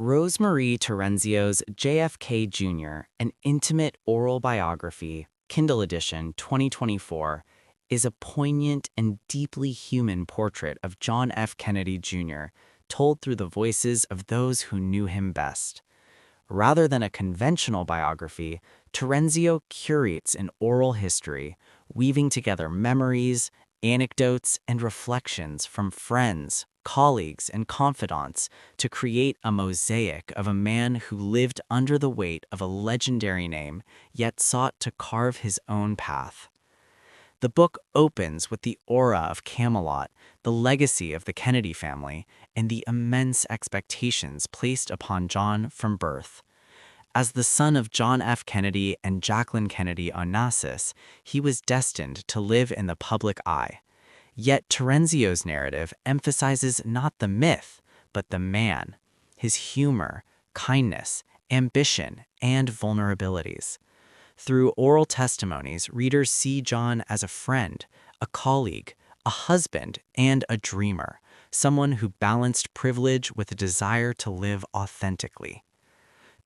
RoseMarie Terenzio's JFK Jr., An Intimate Oral Biography, Kindle Edition 2024, is a poignant and deeply human portrait of John F. Kennedy Jr., told through the voices of those who knew him best. Rather than a conventional biography, Terenzio curates an oral history, weaving together memories, anecdotes, and reflections from friends, colleagues, and confidants to create a mosaic of a man who lived under the weight of a legendary name, yet sought to carve his own path. The book opens with the aura of Camelot, the legacy of the Kennedy family, and the immense expectations placed upon John from birth. As the son of John F. Kennedy and Jacqueline Kennedy Onassis, he was destined to live in the public eye. Yet Terenzio's narrative emphasizes not the myth, but the man, his humor, kindness, ambition, and vulnerabilities. Through oral testimonies, readers see John as a friend, a colleague, a husband, and a dreamer, someone who balanced privilege with a desire to live authentically.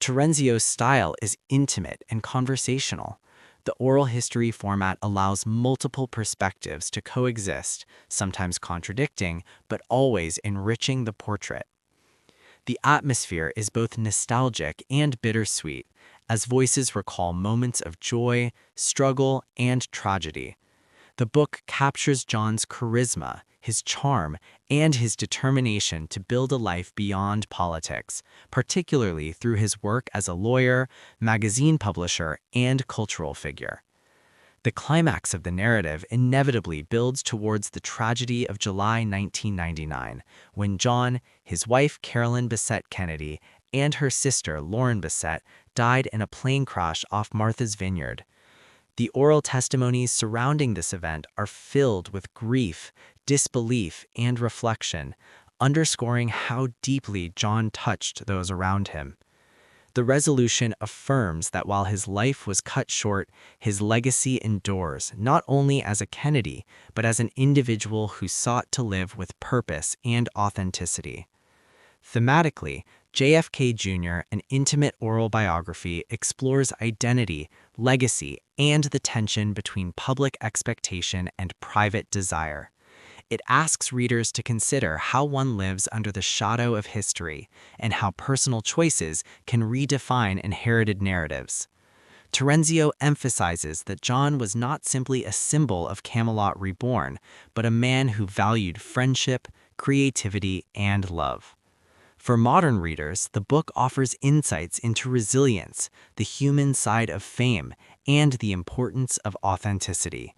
Terenzio's style is intimate and conversational. The oral history format allows multiple perspectives to coexist, sometimes contradicting, but always enriching the portrait. The atmosphere is both nostalgic and bittersweet, as voices recall moments of joy, struggle, and tragedy. The book captures John's charisma, his charm, and his determination to build a life beyond politics, particularly through his work as a lawyer, magazine publisher, and cultural figure. The climax of the narrative inevitably builds towards the tragedy of July 1999, when John, his wife Carolyn Bessette Kennedy, and her sister Lauren Bessette died in a plane crash off Martha's Vineyard. The oral testimonies surrounding this event are filled with grief, disbelief, and reflection, underscoring how deeply John touched those around him. The resolution affirms that while his life was cut short, his legacy endures, not only as a Kennedy, but as an individual who sought to live with purpose and authenticity. Thematically, JFK Jr., An Intimate Oral Biography, explores identity, legacy, and the tension between public expectation and private desire. It asks readers to consider how one lives under the shadow of history and how personal choices can redefine inherited narratives. Terenzio emphasizes that John was not simply a symbol of Camelot reborn, but a man who valued friendship, creativity, and love. For modern readers, the book offers insights into resilience, the human side of fame, and the importance of authenticity.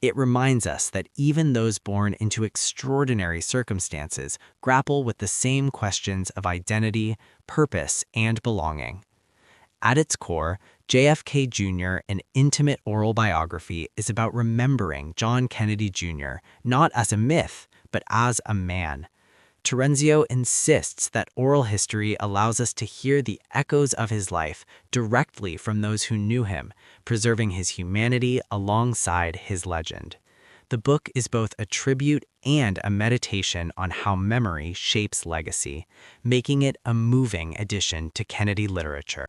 It reminds us that even those born into extraordinary circumstances grapple with the same questions of identity, purpose, and belonging. At its core, JFK Jr., An Intimate Oral Biography, is about remembering John Kennedy Jr. not as a myth, but as a man. Terenzio insists that oral history allows us to hear the echoes of his life directly from those who knew him, preserving his humanity alongside his legend. The book is both a tribute and a meditation on how memory shapes legacy, making it a moving addition to Kennedy literature.